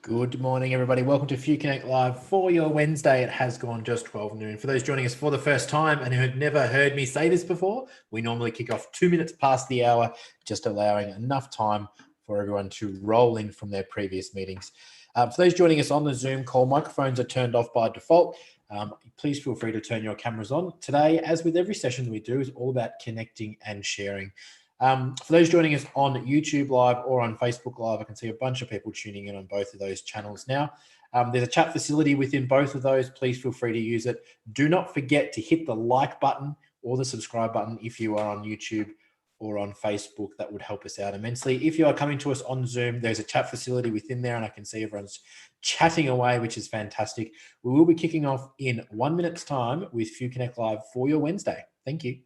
Good morning, everybody. Welcome to Few Connect Live for your Wednesday. It has gone just 12 noon. For those joining us for the first time and who have never heard me say this before, we normally kick off 2 minutes past the hour, just allowing enough time for everyone to roll in from their previous meetings. For those joining us on the Zoom call, microphones are turned off by default. Please feel free to turn your cameras on. Today, as with every session we do, is all about connecting and sharing. For those joining us on YouTube Live or on Facebook Live, I can see a bunch of people tuning in on both of those channels now. There's a chat facility within both of those. Please feel free to use it. Do not forget to hit the like button or the subscribe button if you are on YouTube or on Facebook. That would help us out immensely. If you are coming to us on Zoom, there's a chat facility within there, and I can see everyone's chatting away, which is fantastic. We will be kicking off in 1 minute's time with Few Connect Live for your Wednesday. Thank you.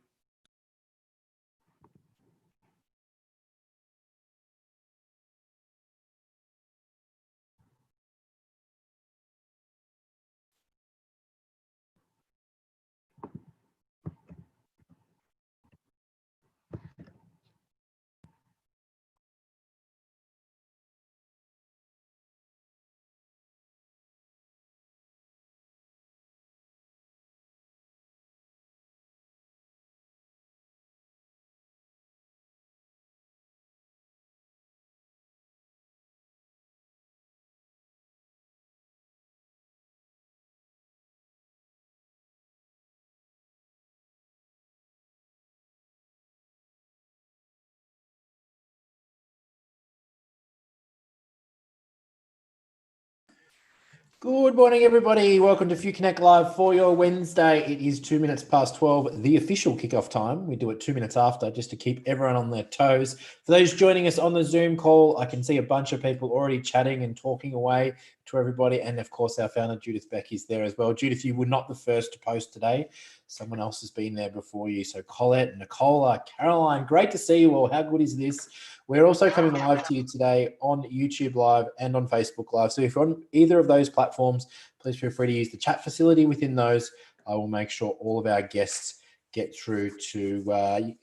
Good morning, everybody. Welcome to Few Connect Live for your Wednesday. It is 2 minutes past 12, the official kickoff time. We do it 2 minutes after just to keep everyone on their toes. For those joining us on the Zoom call, I can see a bunch of people already chatting and talking away to everybody. And of course, our founder, Judith Beck, is there as well. Judith, you were not the first to post today. Someone else has been there before you. So Colette, Nicola, Caroline, great to see you all. How good is this? We're also coming live to you today on YouTube Live and on Facebook Live. So if you're on either of those platforms, please feel free to use the chat facility within those. I will make sure all of our guests get through to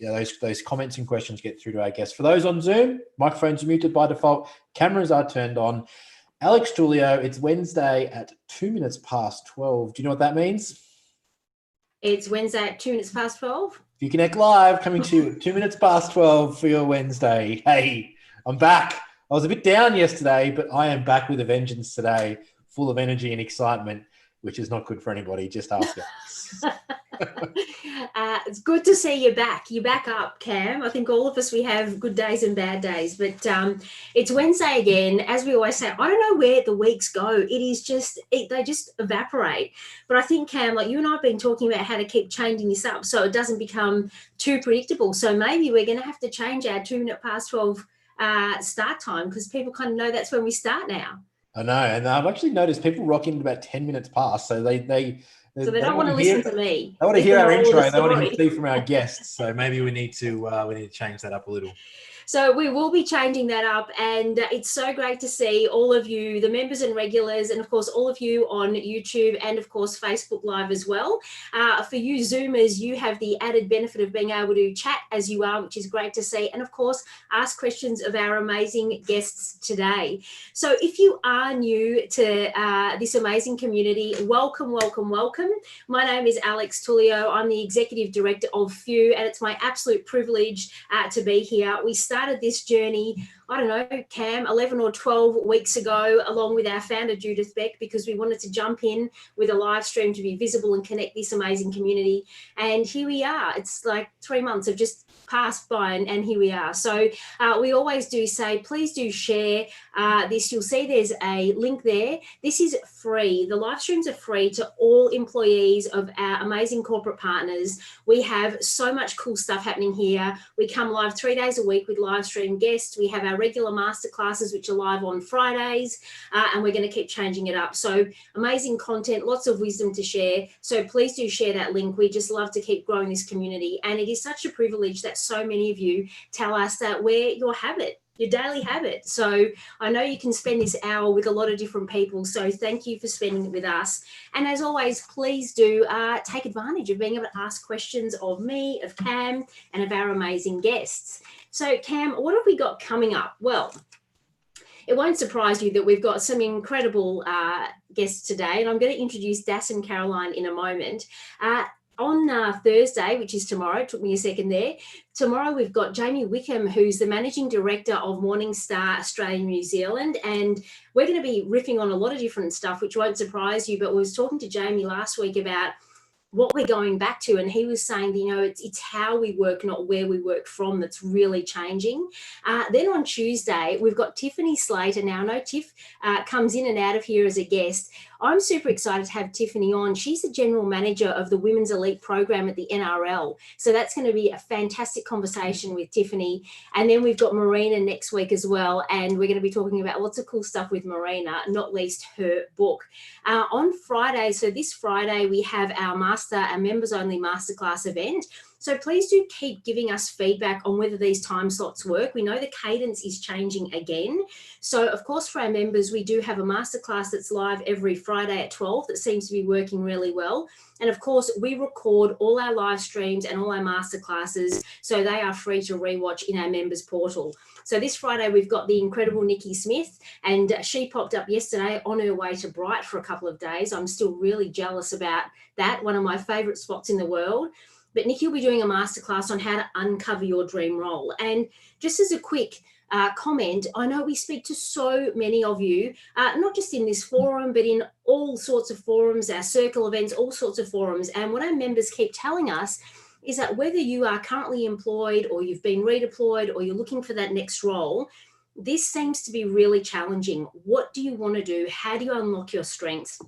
those comments and questions get through to our guests. For those on Zoom, microphones are muted by default. Cameras are turned on. Alex Tulio, it's Wednesday at 2 minutes past 12. Do you know what that means? It's Wednesday at 2 minutes past 12. Few Connect Live coming to you 2 minutes past 12 for your Wednesday. Hey, I'm back. I was a bit down yesterday, but I am back with a vengeance today, full of energy and excitement, which is not good for anybody. Just ask us. It's good to see you back. You're back up, Cam. I think all of us, we have good days and bad days, but it's Wednesday again. As we always say, I don't know where the weeks go. It is just, they just evaporate. But I think, Cam, like you and I have been talking about how to keep changing this up so it doesn't become too predictable. So maybe we're going to have to change our 2 minute past 12 start time because people kind of know that's when we start now. I know. And I've actually noticed people rock in at about 10 minutes past. So they don't want to listen to me. They want to hear our intro. They want to hear from our guests. So maybe we need to change that up a little. So we will be changing that up, and it's so great to see all of you, the members and regulars, and of course all of you on YouTube and of course Facebook Live as well. For you Zoomers, you have the added benefit of being able to chat as you are, which is great to see, and of course ask questions of our amazing guests today. So if you are new to this amazing community, welcome, welcome, welcome. My name is Alex Tulio. I'm the Executive Director of Few, and it's my absolute privilege to be here. We started this journey, I don't know, Cam, 11 or 12 weeks ago, along with our founder, Judith Beck, because we wanted to jump in with a live stream to be visible and connect this amazing community. And here we are. It's like 3 months have just passed by, and here we are. So we always do say, please do share this. You'll see there's a link there. This is free. The live streams are free to all employees of our amazing corporate partners. We have so much cool stuff happening here. We come live 3 days a week with live stream guests. We have our regular masterclasses, which are live on Fridays, and we're going to keep changing it up. So amazing content, lots of wisdom to share. So please do share that link. We just love to keep growing this community. And it is such a privilege that so many of you tell us that we're your habit, your daily habit. So I know you can spend this hour with a lot of different people. So thank you for spending it with us. And as always, please do take advantage of being able to ask questions of me, of Cam, and of our amazing guests. So Cam, what have we got coming up? Well, it won't surprise you that we've got some incredible guests today, and I'm going to introduce Das and Caroline in a moment. On Thursday, which is tomorrow, it took me a second there. Tomorrow we've got Jamie Wickham, who's the Managing Director of Morningstar Australia New Zealand, and we're going to be riffing on a lot of different stuff, which won't surprise you, but we was talking to Jamie last week about what we're going back to, and he was saying, you know, it's how we work, not where we work from, that's really changing. Then on Tuesday we've got Tiffany Slater. Now I know Tiff comes in and out of here as a guest. I'm super excited to have Tiffany on. She's the general manager of the Women's Elite program at the NRL, so that's going to be a fantastic conversation with Tiffany. And then we've got Marina next week as well, and we're going to be talking about lots of cool stuff with Marina, not least her book. On Friday, so this Friday, we have our members only masterclass event. So please do keep giving us feedback on whether these time slots work. We know the cadence is changing again. So of course, for our members, we do have a masterclass that's live every Friday at 12 that seems to be working really well. And of course, we record all our live streams and all our masterclasses, so they are free to rewatch in our members portal. So this Friday, we've got the incredible Nicki Smith, and she popped up yesterday on her way to Bright for a couple of days. I'm still really jealous about that, one of my favourite spots in the world. But Nicki will be doing a masterclass on how to uncover your dream role. And just as a quick comment, I know we speak to so many of you, not just in this forum, but in all sorts of forums, our circle events, all sorts of forums. And what our members keep telling us is that whether you are currently employed or you've been redeployed or you're looking for that next role, this seems to be really challenging. What do you want to do? How do you unlock your strengths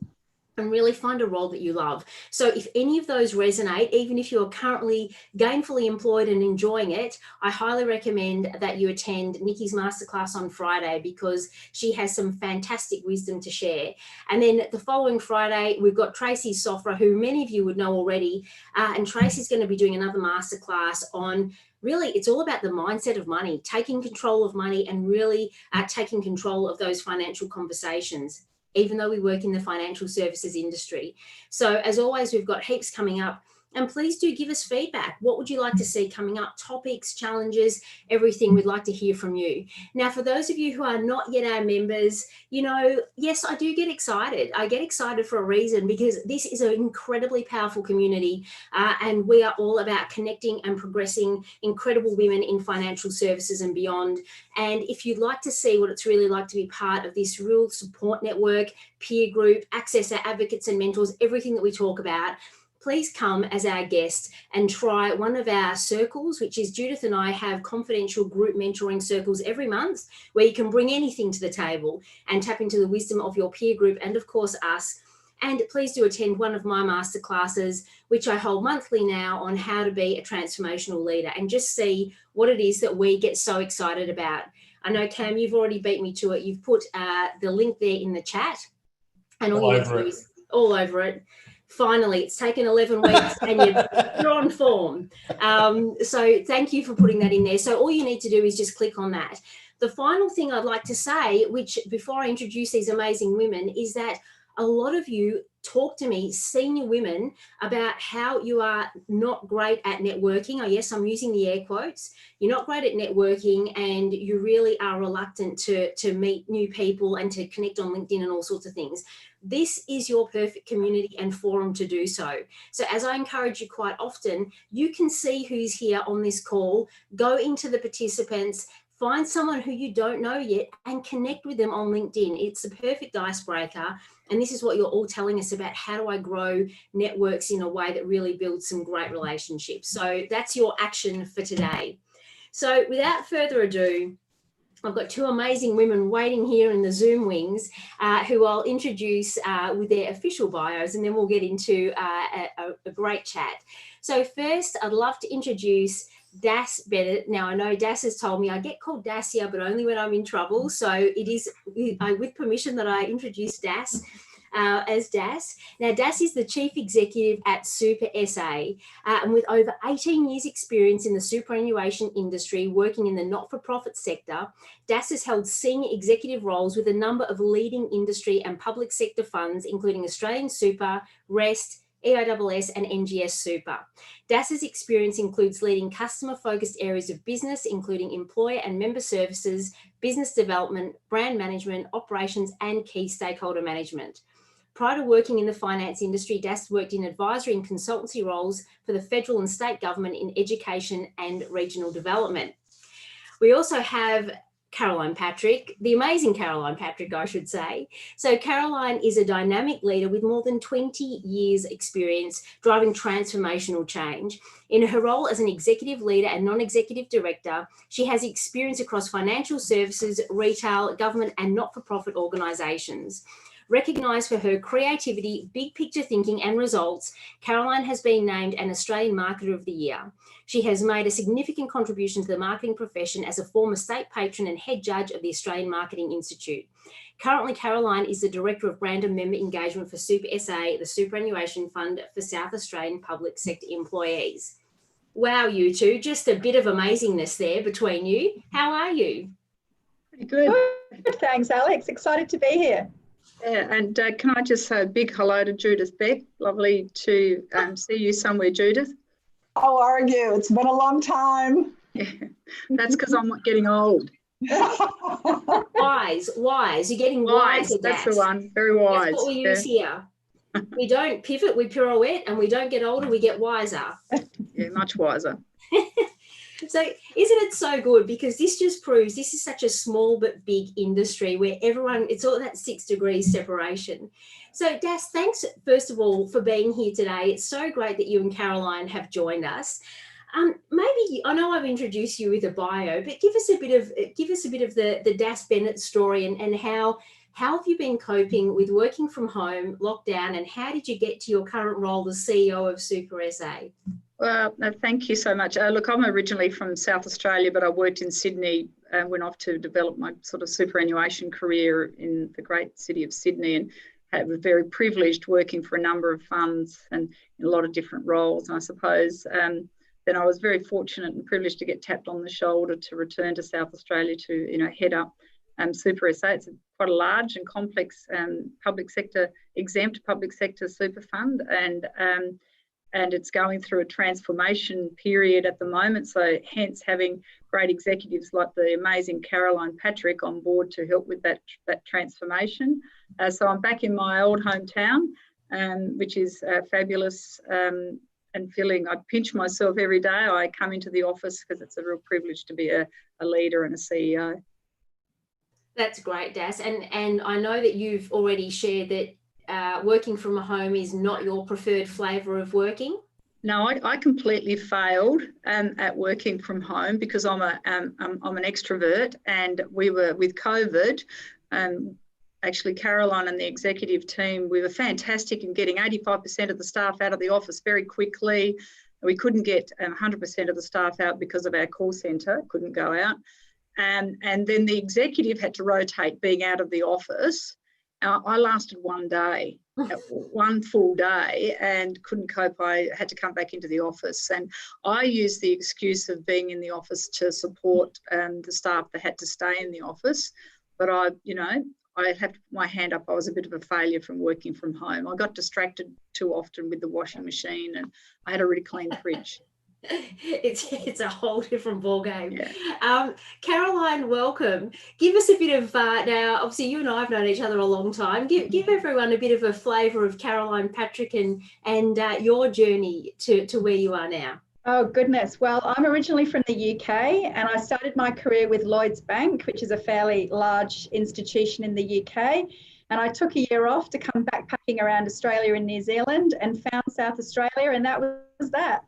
and really find a role that you love? So if any of those resonate, even if you're currently gainfully employed and enjoying it, I highly recommend that you attend Nicki's masterclass on Friday, because she has some fantastic wisdom to share. And then the following Friday, we've got Tracy Sofra, who many of you would know already, and Tracy's going to be doing another masterclass on really, it's all about the mindset of money, taking control of money and really taking control of those financial conversations, even though we work in the financial services industry. So as always, we've got heaps coming up, and please do give us feedback. What would you like to see coming up? Topics, challenges, everything. We'd like to hear from you. Now, for those of you who are not yet our members, you know, yes, I do get excited. I get excited for a reason, because this is an incredibly powerful community, and we are all about connecting and progressing incredible women in financial services and beyond. And if you'd like to see what it's really like to be part of this real support network, peer group, access our advocates and mentors, everything that we talk about, please come as our guest and try one of our circles, which is Judith and I have confidential group mentoring circles every month, where you can bring anything to the table and tap into the wisdom of your peer group and of course us. And please do attend one of my masterclasses, which I hold monthly now, on how to be a transformational leader, and just see what it is that we get so excited about. I know, Cam, you've already beat me to it. You've put the link there in the chat, and all you have to do is all over it. Finally, it's taken 11 weeks and you're on form. So thank you for putting that in there. So all you need to do is just click on that. The final thing I'd like to say, which before I introduce these amazing women, is that a lot of you talk to me, senior women, about how you are not great at networking. Oh, yes, I'm using the air quotes. You're not great at networking, and you really are reluctant to meet new people and to connect on LinkedIn and all sorts of things. This is your perfect community and forum to do so. So as I encourage you quite often, you can see who's here on this call, go into the participants, find someone who you don't know yet and connect with them on LinkedIn. It's the perfect icebreaker. And this is what you're all telling us about. How do I grow networks in a way that really builds some great relationships? So that's your action for today. So without further ado, I've got two amazing women waiting here in the Zoom wings, who I'll introduce with their official bios, and then we'll get into a great chat. So first, I'd love to introduce Das Bennett. Now, I know Das has told me I get called Dacia, but only when I'm in trouble. So it is with permission that I introduce Das as Das. Now, Das is the Chief Executive at Super SA, and with over 18 years experience in the superannuation industry, working in the not-for-profit sector, Das has held senior executive roles with a number of leading industry and public sector funds, including Australian Super, Rest, EISS, and NGS Super. DAS's experience includes leading customer-focused areas of business, including employer and member services, business development, brand management, operations, and key stakeholder management. Prior to working in the finance industry, Das worked in advisory and consultancy roles for the federal and state government in education and regional development. We also have Caroline Patrick, the amazing Caroline Patrick, I should say. So Caroline is a dynamic leader with more than 20 years experience driving transformational change. In her role as an executive leader and non-executive director, she has experience across financial services, retail, government, and not-for-profit organisations. Recognised for her creativity, big picture thinking and results, Caroline has been named an Australian Marketer of the Year. She has made a significant contribution to the marketing profession as a former state patron and head judge of the Australian Marketing Institute. Currently, Caroline is the Director of Brand and Member Engagement for Super SA, the superannuation fund for South Australian public sector employees. Wow, you two, just a bit of amazingness there between you. How are you? Pretty good. Good, thanks, Alex. Excited to be here. Yeah, and can I just say a big hello to Judith Beck? Lovely to see you somewhere, Judith. How are you? It's been a long time. Yeah, that's because I'm not getting old. Wise. You're getting wiser. That's the one. Very wise. That's what we use here. We don't pivot, we pirouette, and we don't get older, we get wiser. Yeah, much wiser. So isn't it so good, because this just proves this is such a small but big industry where everyone, it's all that 6 degrees separation. So Das, thanks first of all for being here today. It's so great that you and Caroline have joined us. Maybe, I know I've introduced you with a bio, but give us a bit of the Das Bennett story and how have you been coping with working from home, lockdown, and how did you get to your current role as CEO of Super SA? Well, no, thank you so much. Look, I'm originally from South Australia, but I worked in Sydney and went off to develop my sort of superannuation career in the great city of Sydney, and was very privileged working for a number of funds and in a lot of different roles. And I suppose then I was very fortunate and privileged to get tapped on the shoulder to return to South Australia to head up Super SA. It's quite a large and complex public sector, exempt public sector super fund, and it's going through a transformation period at the moment. So hence having great executives like the amazing Caroline Patrick on board to help with that transformation. So I'm back in my old hometown, which is fabulous, and feeling I pinch myself every day. I come into the office because it's a real privilege to be a leader and a CEO. That's great, Das. And I know that you've already shared that working from home is not your preferred flavour of working? No, I completely failed at working from home because I'm an extrovert, and we were with COVID. Actually, Caroline and the executive team, we were fantastic in getting 85% of the staff out of the office very quickly. We couldn't get 100% of the staff out because of our call centre, couldn't go out. And then the executive had to rotate being out of the office. I lasted one day, one full day, and couldn't cope. I had to come back into the office, and I used the excuse of being in the office to support the staff that had to stay in the office. But I had my hand up. I was a bit of a failure from working from home. I got distracted too often with the washing machine, and I had a really clean fridge. It's a whole different ballgame. Yeah. Caroline, welcome. Give us a bit of now. Obviously, you and I have known each other a long time. Give everyone a bit of a flavour of Caroline Patrick and your journey to where you are now. Oh, goodness. Well, I'm originally from the UK, and I started my career with Lloyds Bank, which is a fairly large institution in the UK. And I took a year off to come backpacking around Australia and New Zealand and found South Australia, and that was that.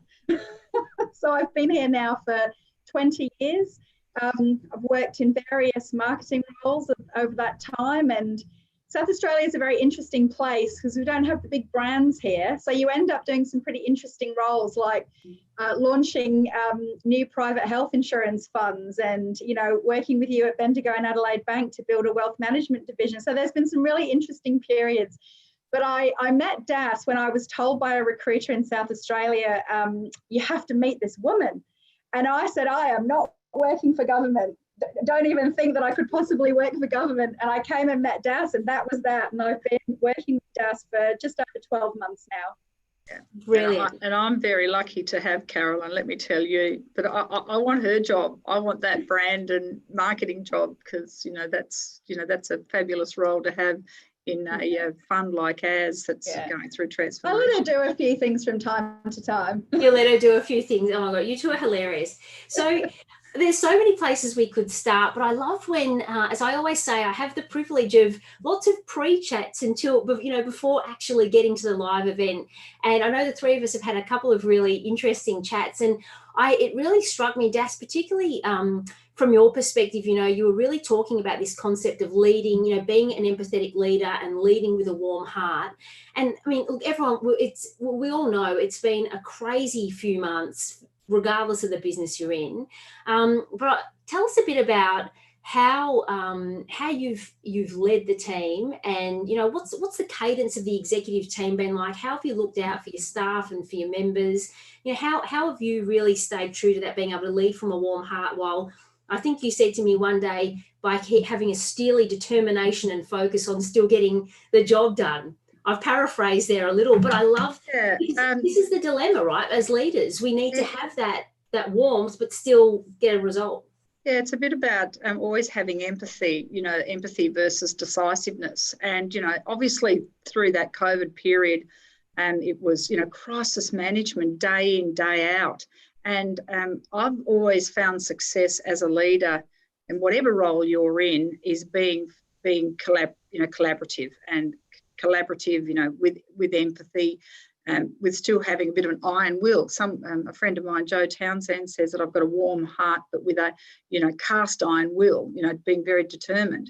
So I've been here now for 20 years. I've worked in various marketing roles over that time, and South Australia is a very interesting place because we don't have the big brands here. So you end up doing some pretty interesting roles like launching new private health insurance funds and, working with you at Bendigo and Adelaide Bank to build a wealth management division. So there's been some really interesting periods. But I met Das when I was told by a recruiter in South Australia, you have to meet this woman. And I said, I am not working for government. Don't even think that I could possibly work for government. And I came and met Das, and that was that. And I've been working with Das for just over 12 months now. Brilliant. And I'm very lucky to have Carolyn, let me tell you. But I want her job. I want that brand and marketing job, because that's a fabulous role to have in a fund like ours that's going through transformation. I let her do a few things from time to time. You let her do a few things. Oh my God, you two are hilarious. So there's so many places we could start, but I love when, as I always say, I have the privilege of lots of pre-chats until, before actually getting to the live event. And I know the three of us have had a couple of really interesting chats, and it really struck me, Das, particularly from your perspective, you were really talking about this concept of leading, being an empathetic leader and leading with a warm heart. And I mean, look, everyone, we all know it's been a crazy few months, regardless of the business you're in. But tell us a bit about how you've led the team, and what's the cadence of the executive team been like? How have you looked out for your staff and for your members? How have you really stayed true to that, being able to lead from a warm heart, while I think you said to me one day, by having a steely determination and focus on still getting the job done. I've paraphrased there a little, but I love this is the dilemma, right? As leaders, we need to have that warmth, but still get a result. Yeah, it's a bit about always having empathy, empathy versus decisiveness. And, obviously through that COVID period, it was, crisis management day in, day out. And I've always found success as a leader, in whatever role you're in, is being collaborative and collaborative, with empathy, with still having a bit of an iron will. A friend of mine, Joe Townsend, says that I've got a warm heart, but with a, cast iron will, being very determined.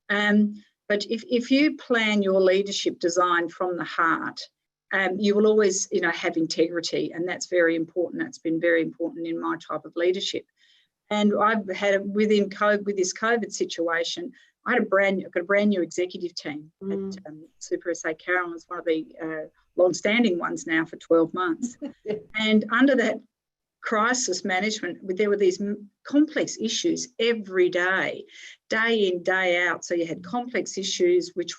But if you plan your leadership design from the heart, you will always, have integrity, and that's very important. That's been very important in my type of leadership. And I've had with this COVID situation, I got a brand new executive team at Super SA. Carolyn was one of the long-standing ones now for 12 months. And under that crisis management, there were these complex issues every day, day in, day out. So you had complex issues which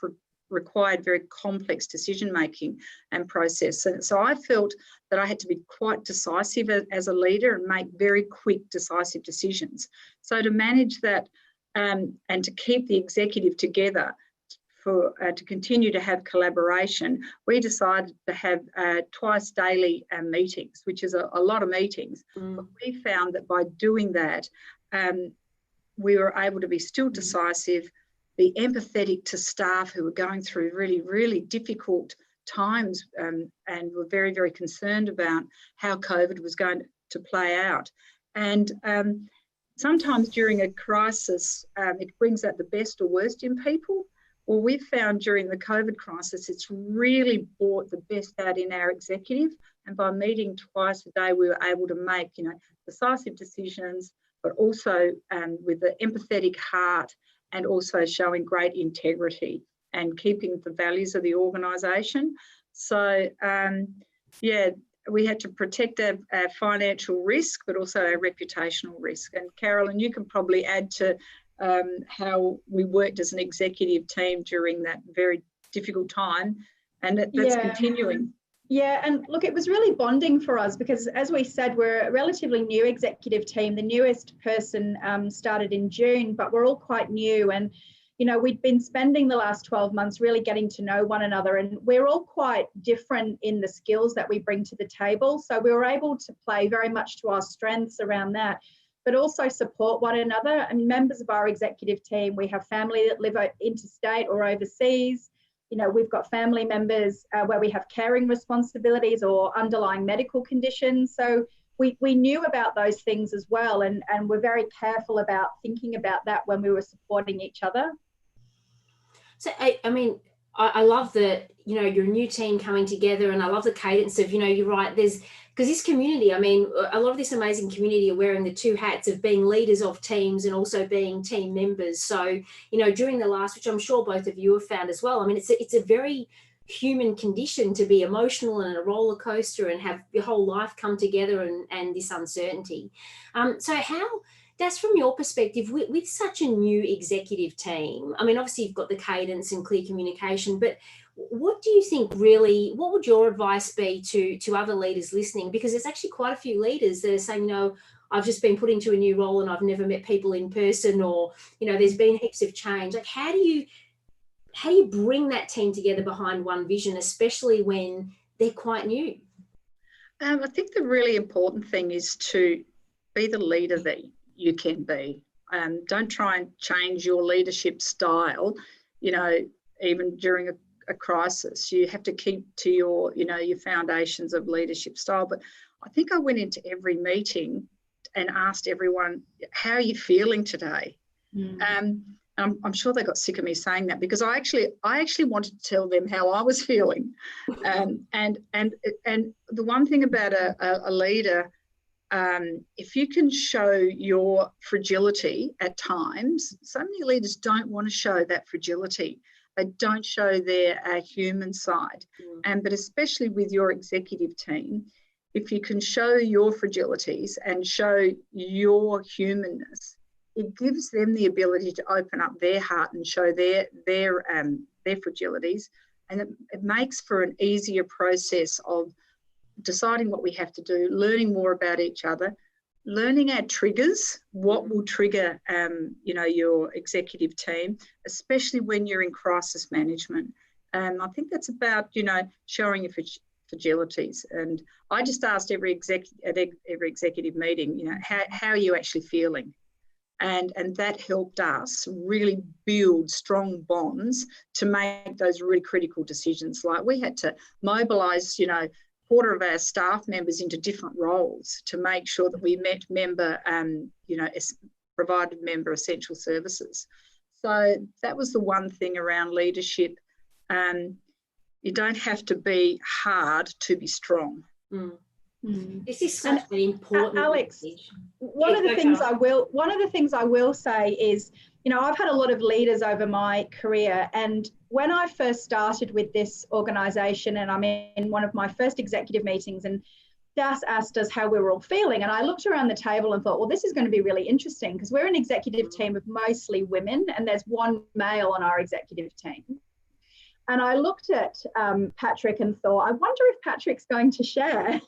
required very complex decision-making and process. And so I felt that I had to be quite decisive as a leader and make very quick, decisive decisions. So to manage that and to keep the executive together to continue to have collaboration, we decided to have twice daily meetings, which is a lot of meetings. But we found that by doing that, we were able to be still decisive, be empathetic to staff who were going through really, really difficult times and were very, very concerned about how COVID was going to play out. And sometimes during a crisis, it brings out the best or worst in people. Well, we've found during the COVID crisis, it's really brought the best out in our executive. And by meeting twice a day, we were able to make, decisive decisions, but also with the empathetic heart, and also showing great integrity and keeping the values of the organisation. So, we had to protect our financial risk, but also our reputational risk. And Carolyn, you can probably add to how we worked as an executive team during that very difficult time, and that's continuing. Yeah, and look, it was really bonding for us because, as we said, we're a relatively new executive team. The newest person started in June, but we're all quite new. And, we'd been spending the last 12 months really getting to know one another, and we're all quite different in the skills that we bring to the table. So we were able to play very much to our strengths around that, but also support one another. And members of our executive team, we have family that live interstate or overseas. We've got family members where we have caring responsibilities or underlying medical conditions. So we knew about those things as well, and we're very careful about thinking about that when we were supporting each other. So, I mean, I love that, your new team coming together, and I love the cadence of, you're right, because this community, I mean, a lot of this amazing community are wearing the two hats of being leaders of teams and also being team members. So, during the last, which I'm sure both of you have found as well, I mean, it's a very human condition to be emotional and a roller coaster and have your whole life come together and this uncertainty. So that's from your perspective, with such a new executive team. I mean, obviously you've got the cadence and clear communication, but What do you think really, what would your advice be to other leaders listening? Because there's actually quite a few leaders that are saying, I've just been put into a new role and I've never met people in person, or, there's been heaps of change. Like, how do you bring that team together behind one vision, especially when they're quite new? I think the really important thing is to be the leader that you can be. Don't try and change your leadership style, even during a crisis. You have to keep to your foundations of leadership style. But I think I went into every meeting and asked everyone, how are you feeling today? I'm sure they got sick of me saying that, because I actually wanted to tell them how I was feeling. And the one thing about a leader, if you can show your fragility at times, so many leaders don't want to show that fragility. They don't show their human side. But especially with your executive team, if you can show your fragilities and show your humanness, it gives them the ability to open up their heart and show their fragilities, and it makes for an easier process of deciding what we have to do, learning more about each other, learning our triggers, what will trigger your executive team, especially when you're in crisis management. I think that's about showing your fragilities. And I just asked every executive meeting, how are you actually feeling? And that helped us really build strong bonds to make those really critical decisions. Like, we had to mobilise, quarter of our staff members into different roles to make sure that we met provided member essential services. So that was the one thing around leadership. You don't have to be hard to be strong. This is such an important Alex, message. One of the things I will say is, I've had a lot of leaders over my career, and when I first started with this organisation, and I'm in one of my first executive meetings, and Das asked us how we were all feeling, and I looked around the table and thought, well, this is going to be really interesting, because we're an executive team of mostly women, and there's one male on our executive team. And I looked at Patrick and thought, I wonder if Patrick's going to share,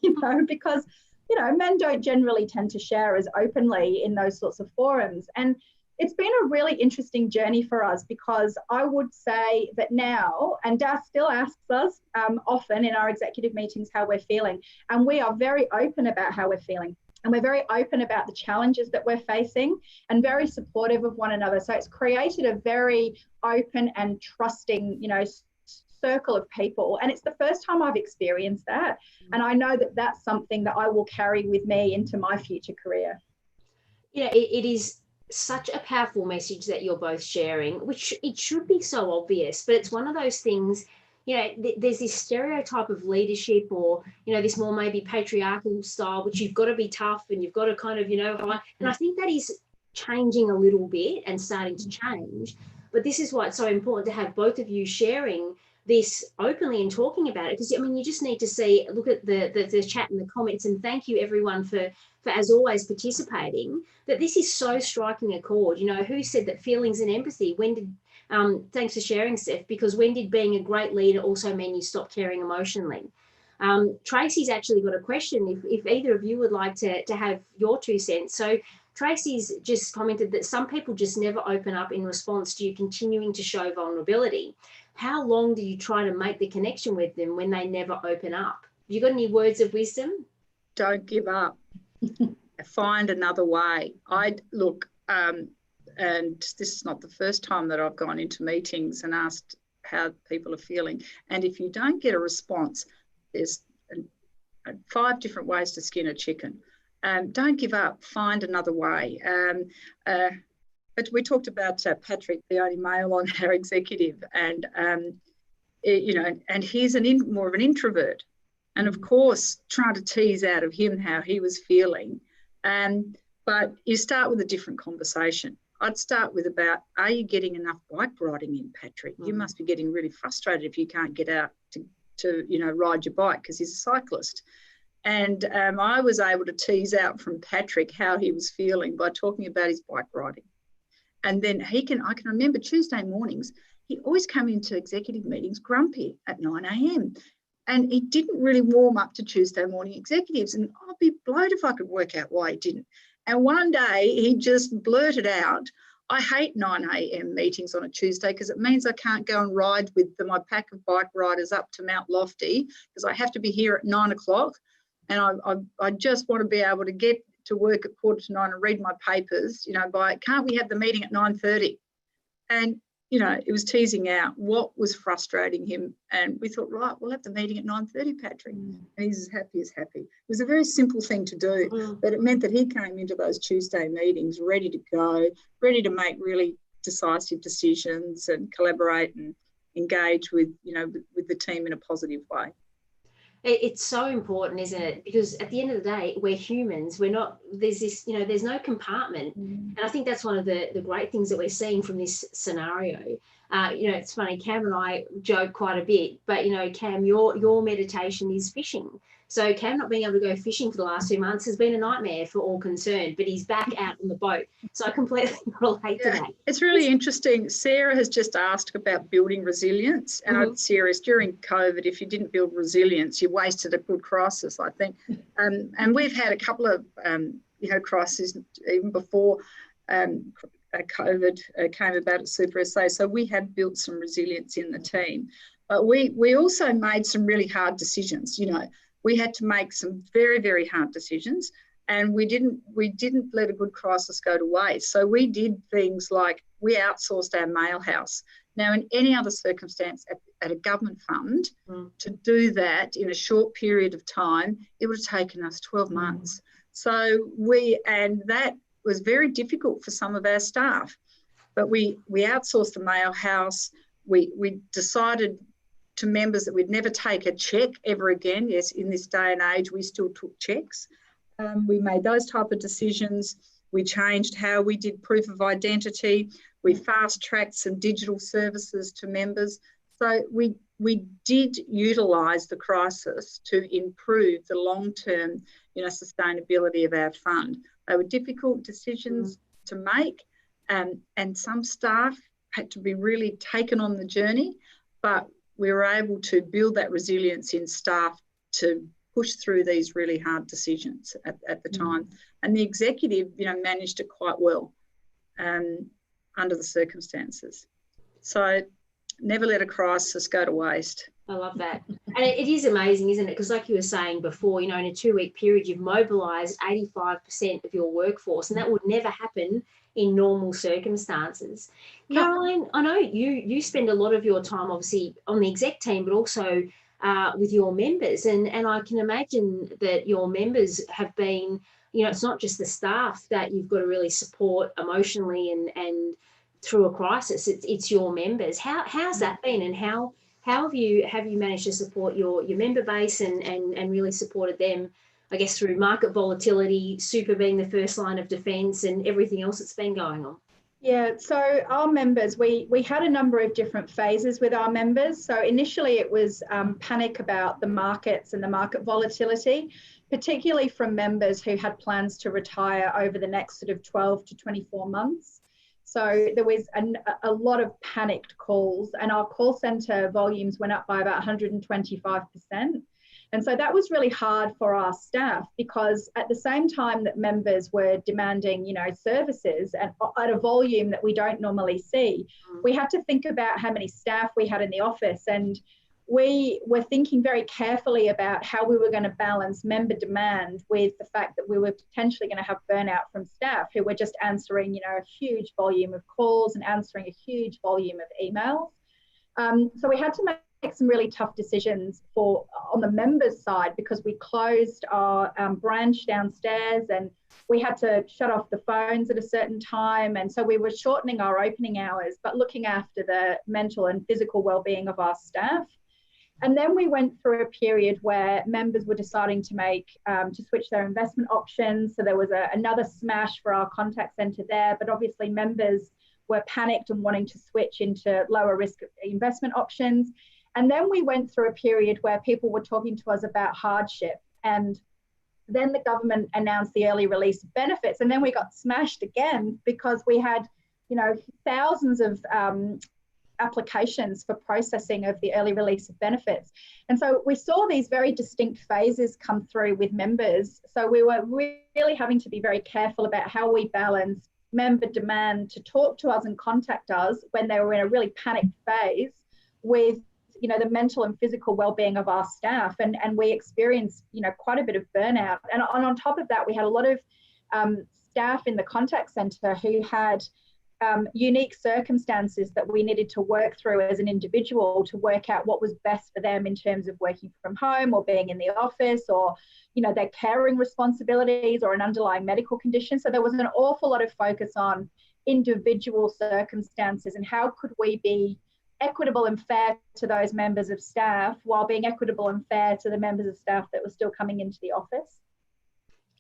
because, men don't generally tend to share as openly in those sorts of forums. And it's been a really interesting journey for us, because I would say that now, and Das still asks us often in our executive meetings how we're feeling, and we are very open about how we're feeling. And we're very open about the challenges that we're facing and very supportive of one another. So it's created a very open and trusting, circle of people. And it's the first time I've experienced that. And I know that that's something that I will carry with me into my future career. Yeah, it is such a powerful message that you're both sharing, which it should be so obvious, but it's one of those things, there's this stereotype of leadership, or, this more maybe patriarchal style, which you've got to be tough and you've got to kind of, and I think that is changing a little bit and starting to change. But this is why it's so important to have both of you sharing this openly and talking about it, because you just need to look at the chat and the comments, and thank you everyone for as always participating, that this is so striking a chord. Who said that feelings and empathy, when did thanks for sharing, Steph, because when did being a great leader also mean you stop caring emotionally? Tracy's actually got a question, if either of you would like to have your 2 cents. So Tracy's just commented that some people just never open up in response to you continuing to show vulnerability. How long do you try to make the connection with them when they never open up? Have you got any words of wisdom? Don't give up. Find another way. And this is not the first time that I've gone into meetings and asked how people are feeling. And if you don't get a response, there's 5 different ways to skin a chicken. Don't give up. Find another way. But we talked about Patrick, the only male on our executive, and and he's more of an introvert, and of course trying to tease out of him how he was feeling. But you start with a different conversation. I'd start with about, are you getting enough bike riding in, Patrick? You must be getting really frustrated if you can't get out to ride your bike, because he's a cyclist. And I was able to tease out from Patrick how he was feeling by talking about his bike riding. And then I can remember Tuesday mornings, he always came into executive meetings grumpy at 9 a.m. And he didn't really warm up to Tuesday morning executives. And I'd be blowed if I could work out why he didn't. And one day he just blurted out, I hate 9 a.m. meetings on a Tuesday because it means I can't go and ride with my pack of bike riders up to Mount Lofty because I have to be here at 9 o'clock. And I just want to be able to get to work at 8:45 and read my papers, can't we have the meeting at 9:30? And, it was teasing out what was frustrating him. And we thought, right, we'll have the meeting at 9:30, Patrick. And he's as happy as happy. It was a very simple thing to do, but it meant that he came into those Tuesday meetings ready to go, ready to make really decisive decisions and collaborate and engage with the team in a positive way. It's so important, isn't it? Because at the end of the day, we're humans. We're not, there's no compartment. And I think that's one of the great things that we're seeing from this scenario. It's funny, Cam and I joke quite a bit, but, Cam, your meditation is fishing. So Cam not being able to go fishing for the last 2 months has been a nightmare for all concerned, but he's back out on the boat. So I completely relate to that. It's really interesting. Sarah has just asked about building resilience. And I'm serious, during COVID, if you didn't build resilience, you wasted a good crisis, I think. And we've had a couple of, crises even before COVID came about at Super SA. So we have built some resilience in the team. But we also made some really hard decisions, We had to make some very, very hard decisions, and we didn't let a good crisis go to waste. So we did things like we outsourced our mail house. Now, in any other circumstance at a government fund, to do that in a short period of time, it would have taken us 12 months. So and that was very difficult for some of our staff. But we outsourced the mail house. We decided to members that we'd never take a cheque ever again. Yes, in this day and age, we still took cheques. We made those type of decisions. We changed how we did proof of identity. We fast-tracked some digital services to members. So we did utilise the crisis to improve the long-term, sustainability of our fund. They were difficult decisions to make, and some staff had to be really taken on the journey, but we were able to build that resilience in staff to push through these really hard decisions at the time. And the executive, managed it quite well under the circumstances. So never let a crisis go to waste. I love that. And it is amazing, isn't it? Because like you were saying before, in a 2-week period, you've mobilised 85% of your workforce, and that would never happen in normal circumstances. No. Caroline, I know you spend a lot of your time obviously on the exec team, but also with your members. And I can imagine that your members have been, it's not just the staff that you've got to really support emotionally and through a crisis. It's your members. How's that been, and how have you managed to support your member base and really supported them, I guess, through market volatility, super being the first line of defence, and everything else that's been going on? Yeah, so our members, we had a number of different phases with our members. So initially it was panic about the markets and the market volatility, particularly from members who had plans to retire over the next sort of 12 to 24 months. So there was a lot of panicked calls, and our call centre volumes went up by about 125%. And so that was really hard for our staff, because at the same time that members were demanding, services at a volume that we don't normally see, we had to think about how many staff we had in the office. And we were thinking very carefully about how we were going to balance member demand with the fact that we were potentially going to have burnout from staff who were just answering, a huge volume of calls and answering a huge volume of emails. So we had to make some really tough decisions on the members' side, because we closed our branch downstairs and we had to shut off the phones at a certain time. And so we were shortening our opening hours, but looking after the mental and physical well-being of our staff. And then we went through a period where members were deciding to switch their investment options. So there was another smash for our contact centre there, but obviously members were panicked and wanting to switch into lower risk investment options. And then we went through a period where people were talking to us about hardship. And then the government announced the early release of benefits. And then we got smashed again because we had, thousands of applications for processing of the early release of benefits. And so we saw these very distinct phases come through with members. So we were really having to be very careful about how we balance member demand to talk to us and contact us when they were in a really panicked phase with, you know, the mental and physical well-being of our staff. And we experienced, you know, quite a bit of burnout. And on top of that, we had a lot of staff in the contact centre who had unique circumstances that we needed to work through as an individual to work out what was best for them in terms of working from home or being in the office, or, you know, their caring responsibilities or an underlying medical condition. So there was an awful lot of focus on individual circumstances and how could we be equitable and fair to those members of staff while being equitable and fair to the members of staff that were still coming into the office.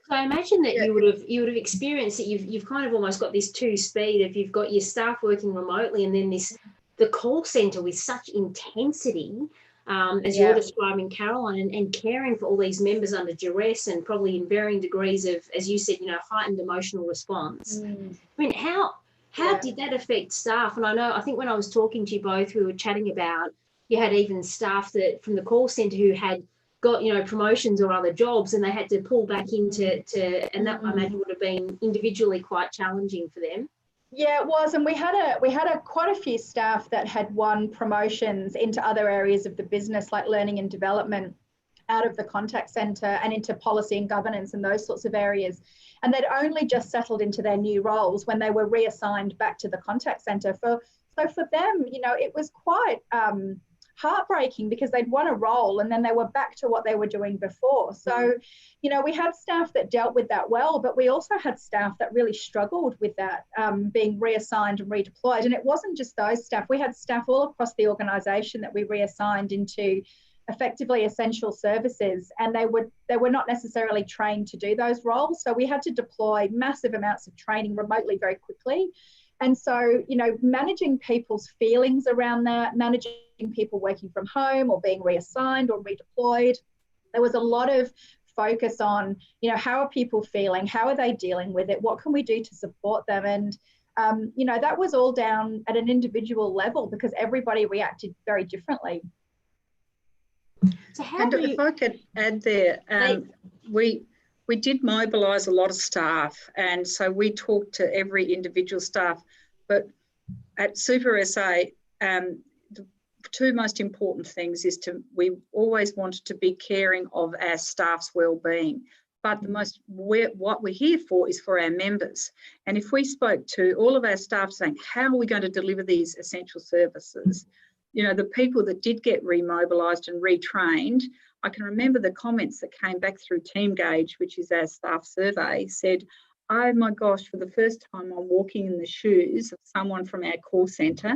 So I imagine that you would have experienced that you've kind of almost got this two speed of you've got your staff working remotely and then the call centre with such intensity, as you're describing, Caroline, and caring for all these members under duress and probably in varying degrees of, as you said, you know, heightened emotional response. I mean, how did that affect staff? And I think when I was talking to you both, we were chatting about you had even staff that from the call centre who had got, you know, promotions or other jobs and they had to pull back into and that I imagine would have been individually quite challenging for them. Yeah, it was, and we had quite a few staff that had won promotions into other areas of the business, like learning and development, out of the contact centre and into policy and governance and those sorts of areas. And they'd only just settled into their new roles when they were reassigned back to the contact centre. So for them, you know, it was quite heartbreaking because they'd won a role and then they were back to what they were doing before. So, you know, we had staff that dealt with that well, but we also had staff that really struggled with that, being reassigned and redeployed. And it wasn't just those staff. We had staff all across the organisation that we reassigned into effectively essential services, and they were not necessarily trained to do those roles. So we had to deploy massive amounts of training remotely very quickly. And so, you know, managing people's feelings around that, managing people working from home or being reassigned or redeployed, there was a lot of focus on, you know, how are people feeling? How are they dealing with it? What can we do to support them? And, you know, that was all down at an individual level because everybody reacted very differently. So if I could add there, we did mobilise a lot of staff, and so we talked to every individual staff. But at Super SA, the two most important things is we always wanted to be caring of our staff's well-being. But what we're here for is for our members. And if we spoke to all of our staff saying, how are we going to deliver these essential services? You know, the people that did get remobilised and retrained, I can remember the comments that came back through Team Gauge, which is our staff survey, said, oh my gosh, for the first time I'm walking in the shoes of someone from our call centre.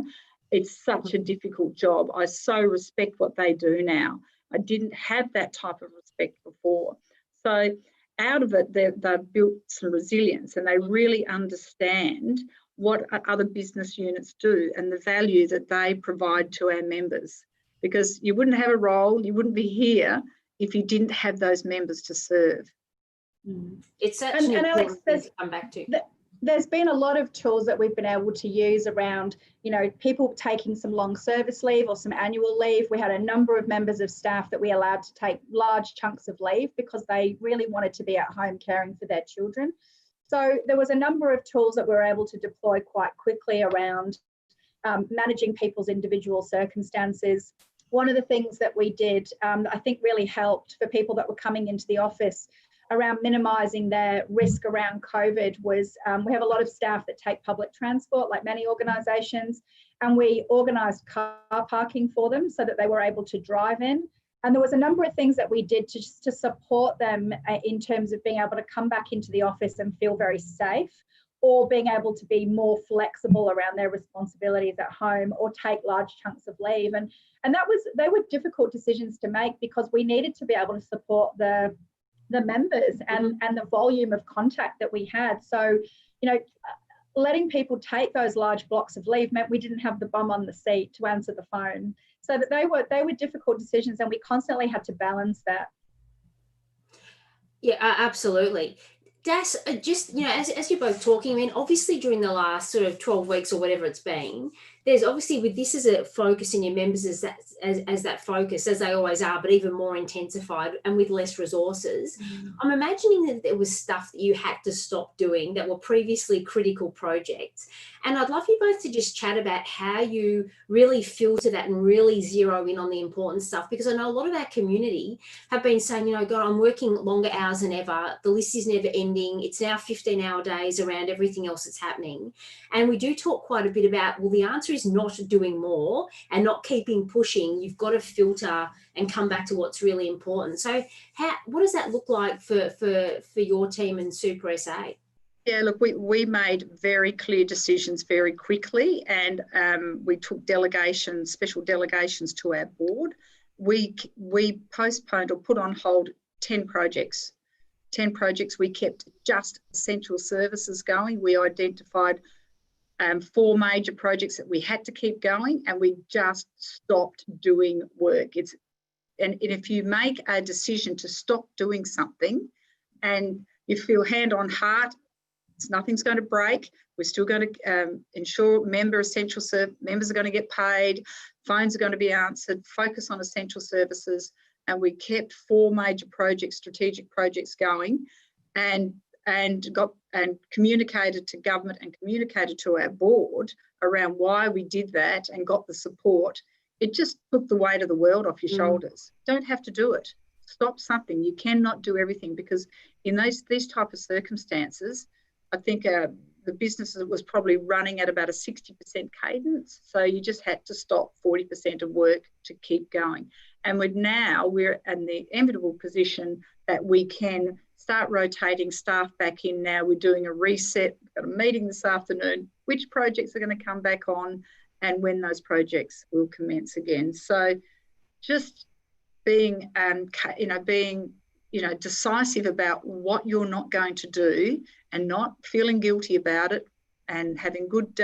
It's such a difficult job. I so respect what they do now. I didn't have that type of respect before. So out of it, they've built some resilience and they really understand what other business units do and the value that they provide to our members. Because you wouldn't have a role, you wouldn't be here if you didn't have those members to serve. It's such an important thing to come back to. There's been a lot of tools that we've been able to use around, you know, people taking some long service leave or some annual leave. We had a number of members of staff that we allowed to take large chunks of leave because they really wanted to be at home caring for their children. So there was a number of tools that we were able to deploy quite quickly around managing people's individual circumstances. One of the things that we did I think really helped for people that were coming into the office around minimising their risk around COVID was we have a lot of staff that take public transport, like many organisations, and we organised car parking for them so that they were able to drive in. And there was a number of things that we did to support them in terms of being able to come back into the office and feel very safe, or being able to be more flexible around their responsibilities at home or take large chunks of leave. And they were difficult decisions to make because we needed to be able to support the members and the volume of contact that we had. So, you know, letting people take those large blocks of leave meant we didn't have the bum on the seat to answer the phone. So that they were difficult decisions and we constantly had to balance that. Yeah, absolutely. Das, just, you know, as you're both talking, I mean, obviously during the last sort of 12 weeks or whatever it's been, there's obviously, with this as a focus in your members, as that focus, as they always are, but even more intensified and with less resources. I'm imagining that there was stuff that you had to stop doing that were previously critical projects. And I'd love you both to just chat about how you really filter that and really zero in on the important stuff, because I know a lot of our community have been saying, you know, God, I'm working longer hours than ever. The list is never ending. It's now 15-hour days around everything else that's happening. And we do talk quite a bit about, well, the answer is not doing more and not keeping pushing. You've got to filter and come back to what's really important. So what does that look like for your team and Super SA? Yeah, look, we made very clear decisions very quickly, and we took delegations, special delegations to our board. We postponed or put on hold 10 projects. 10 projects. We kept just essential services going. We identified 4 major projects that we had to keep going, and we just stopped doing work. And if you make a decision to stop doing something and you feel hand on heart, nothing's going to break. We're still going to ensure members are going to get paid, phones are going to be answered, focus on essential services. And we kept 4 major projects, strategic projects going, and communicated to government and communicated to our board around why we did that and got the support. It just took the weight of the world off your shoulders. Don't have to do it. Stop something. You cannot do everything, because in these type of circumstances, I think the business was probably running at about a 60% cadence. So you just had to stop 40% of work to keep going. And we're in the enviable position that we can start rotating staff back in now. We're doing a reset. We've got a meeting this afternoon, which projects are going to come back on and when those projects will commence again. So just being decisive about what you're not going to do and not feeling guilty about it, and having good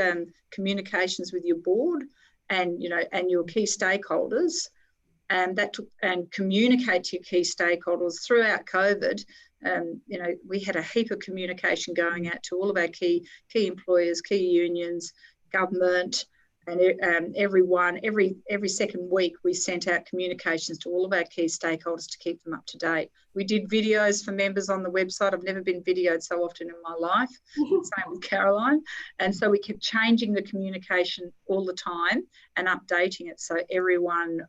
communications with your board and your key stakeholders, and communicate to your key stakeholders throughout COVID. We had a heap of communication going out to all of our key employers, key unions, government, and everyone. Every second week we sent out communications to all of our key stakeholders to keep them up to date. We did videos for members on the website. I've never been videoed so often in my life. Same with Caroline. And so we kept changing the communication all the time and updating it so everyone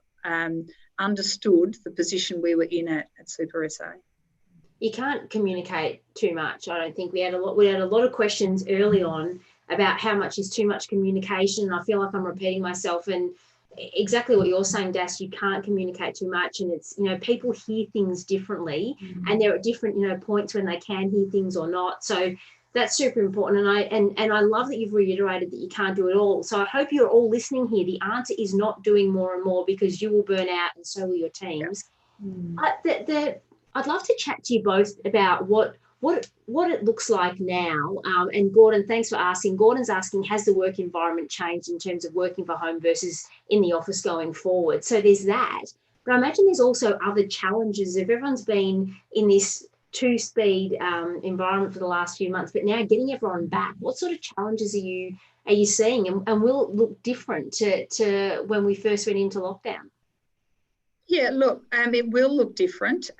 understood the position we were in at Super SA. You can't communicate too much. I don't think we had a lot of questions early on about how much is too much communication. And I feel like I'm repeating myself, and exactly what you're saying, Das, you can't communicate too much. And it's, people hear things differently, and there are different, points when they can hear things or not. So that's super important. And I love that you've reiterated that you can't do it all. So I hope you're all listening here. The answer is not doing more and more, because you will burn out and so will your teams. I'd love to chat to you both about what it looks like now. And Gordon, thanks for asking. Gordon's asking, has the work environment changed in terms of working from home versus in the office going forward? So there's that. But I imagine there's also other challenges. If everyone's been in this two-speed environment for the last few months, but now getting everyone back, what sort of challenges are you seeing? And will it look different to when we first went into lockdown? Yeah, look, it will look different.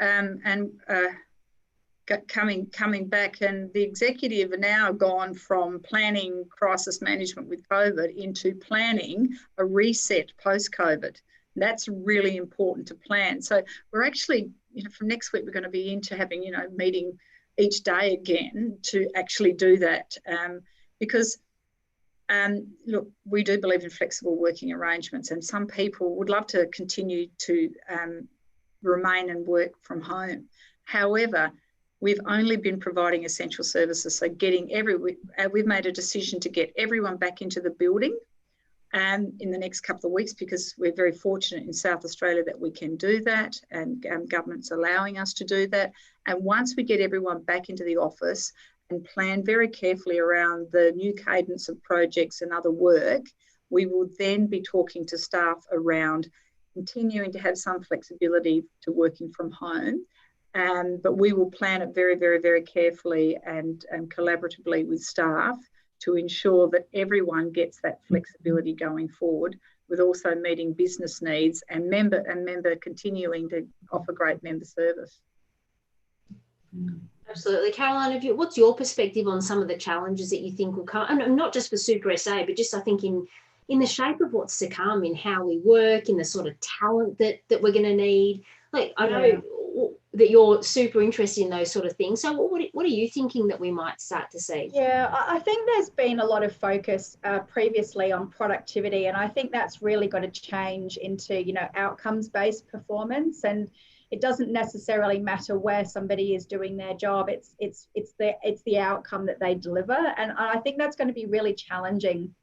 Coming back, and the executive are now gone from planning crisis management with COVID into planning a reset post-COVID. That's really important to plan. So we're actually, from next week, we're going to be into having, meeting each day again to actually do that. Because, look, we do believe in flexible working arrangements, and some people would love to continue to remain and work from home. However, we've only been providing essential services, so we've made a decision to get everyone back into the building in the next couple of weeks, because we're very fortunate in South Australia that we can do that, and government's allowing us to do that. And once we get everyone back into the office and plan very carefully around the new cadence of projects and other work, we will then be talking to staff around continuing to have some flexibility to working from home. But we will plan it very, very, very carefully and collaboratively with staff to ensure that everyone gets that flexibility going forward, with also meeting business needs and member continuing to offer great member service. Absolutely. Caroline, what's your perspective on some of the challenges that you think will come, and not just for Super SA, but just I think in the shape of what's to come, in how we work, in the sort of talent that we're going to need? Like, I know that you're super interested in those sort of things. So what are you thinking that we might start to see? Yeah, I think there's been a lot of focus previously on productivity, and I think that's really got to change into, you know, outcomes-based performance. And it doesn't necessarily matter where somebody is doing their job. It's the outcome that they deliver. And I think that's going to be really challenging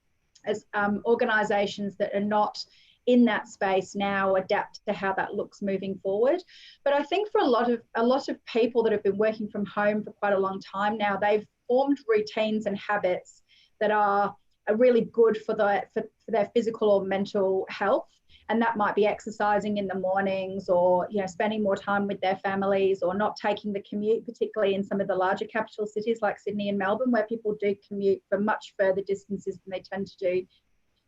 as organisations that are not in that space now adapt to how that looks moving forward. But I think for a lot of people that have been working from home for quite a long time now, they've formed routines and habits that are really good for their physical or mental health. And that might be exercising in the mornings, or, you know, spending more time with their families, or not taking the commute, particularly in some of the larger capital cities like Sydney and Melbourne, where people do commute for much further distances than they tend to do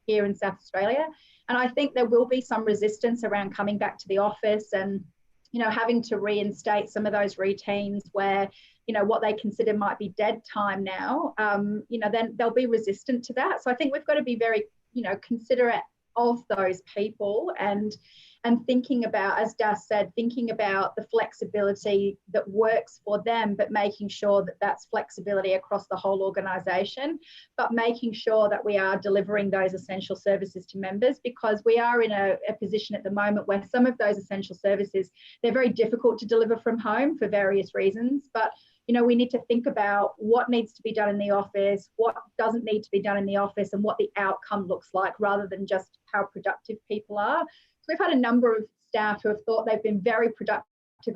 here in South Australia. And I think there will be some resistance around coming back to the office and, you know, having to reinstate some of those routines where, you know, what they consider might be dead time now, you know, then they'll be resistant to that. So I think we've got to be very, you know, considerate of those people, and thinking about, as Das said, thinking about the flexibility that works for them, but making sure that that's flexibility across the whole organisation, but making sure that we are delivering those essential services to members, because we are in a position at the moment where some of those essential services, they're very difficult to deliver from home for various reasons. But, you know, we need to think about what needs to be done in the office, what doesn't need to be done in the office, and what the outcome looks like, rather than just how productive people are. So we've had a number of staff who have thought they've been very productive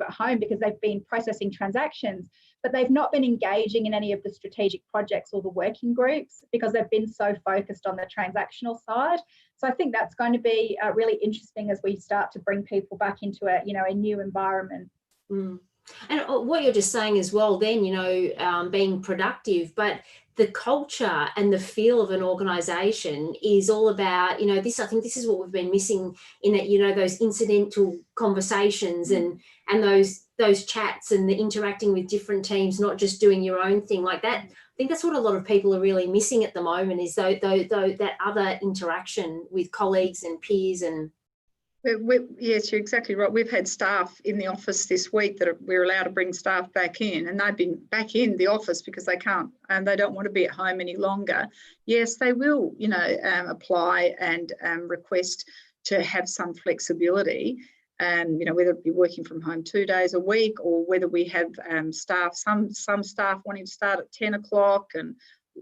at home because they've been processing transactions, but they've not been engaging in any of the strategic projects or the working groups because they've been so focused on the transactional side. So I think that's going to be really interesting as we start to bring people back into a, you know, a new environment. Mm. And what you're just saying as well then, you know, being productive, but the culture and the feel of an organisation is all about, you know, this, I think this is what we've been missing, in that, you know, those incidental conversations and those chats and the interacting with different teams, not just doing your own thing like that. I think that's what a lot of people are really missing at the moment, is that other interaction with colleagues and peers. And yes, you're exactly right. We've had staff in the office this week that we're allowed to bring staff back in, and they've been back in the office because they can't and they don't want to be at home any longer. Yes, they will, you know, apply and request to have some flexibility, you know, whether it be working from home 2 days a week, or whether we have staff, some staff wanting to start at 10 o'clock and,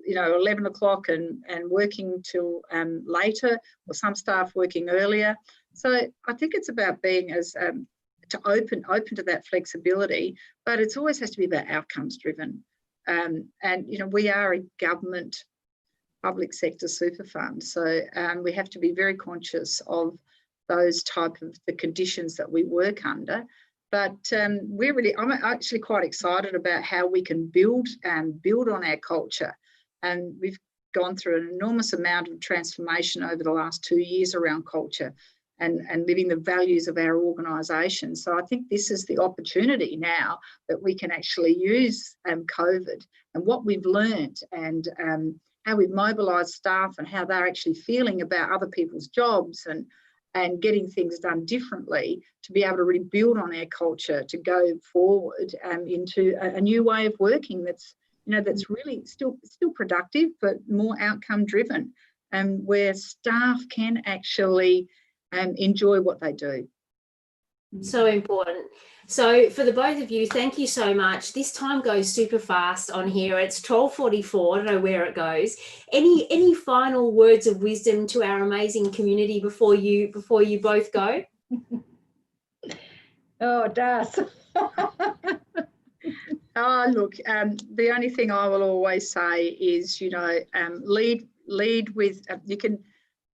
you know, 11 o'clock and working till later, or some staff working earlier. So I think it's about being as to open to that flexibility, but it always has to be about outcomes driven. And, you know, we are a government public sector super fund, so we have to be very conscious of those type of the conditions that we work under. But I'm actually quite excited about how we can build on our culture. And we've gone through an enormous amount of transformation over the last 2 years around culture and living the values of our organisation. So I think this is the opportunity now that we can actually use COVID and what we've learned, and how we've mobilised staff and how they're actually feeling about other people's jobs and getting things done differently, to be able to really build on our culture to go forward into a new way of working that's, you know, that's really still productive, but more outcome driven, and where staff can actually enjoy what they do. So important. So for the both of you, thank you so much. This time goes super fast on here. It's 12:44. I don't know where it goes. Any final words of wisdom to our amazing community before you both go? Oh, Das. Oh, look, the only thing I will always say is, you know, lead with, you can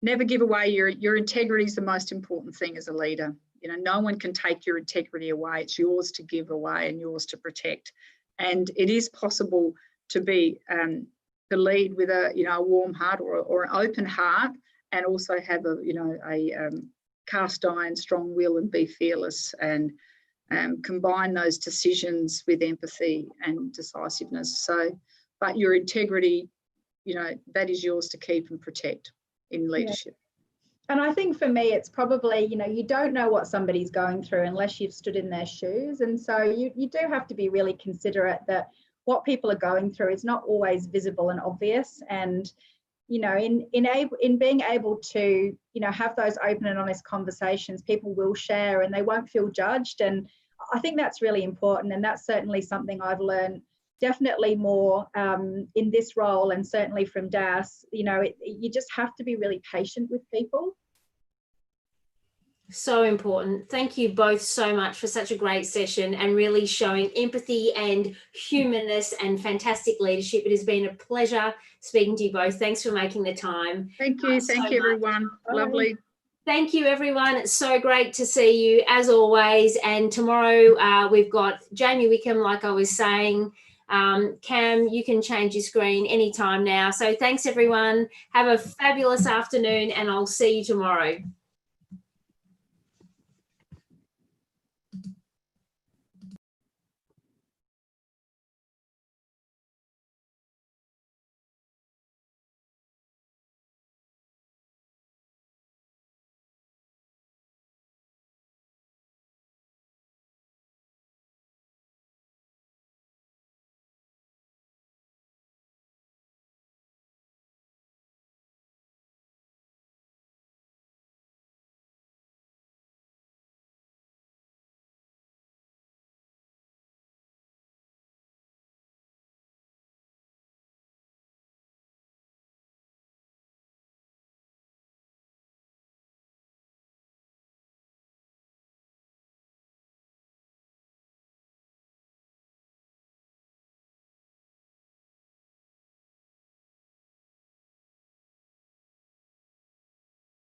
never give away your integrity is the most important thing as a leader. You know, no one can take your integrity away. It's yours to give away and yours to protect. And it is possible to be lead with a, you know, a warm heart or an open heart, and also have a, you know, a cast iron strong will and be fearless, and combine those decisions with empathy and decisiveness. So, but your integrity, you know, that is yours to keep and protect in leadership. Yeah. And I think for me, it's probably, you know, you don't know what somebody's going through unless you've stood in their shoes. And so you do have to be really considerate that what people are going through is not always visible and obvious. And, you know, in being able to, you know, have those open and honest conversations, people will share and they won't feel judged. And I think that's really important. And that's certainly something I've learned definitely more in this role, and certainly from DAS. You know, you just have to be really patient with people. So important. Thank you both so much for such a great session and really showing empathy and humanness and fantastic leadership. It has been a pleasure speaking to you both. Thanks for making the time. Thank you. Thank you, everyone. Lovely. Thank you, everyone. It's so great to see you as always. And tomorrow we've got Jamie Wickham, like I was saying. Cam, you can change your screen anytime now. So thanks, everyone. Have a fabulous afternoon, and I'll see you tomorrow.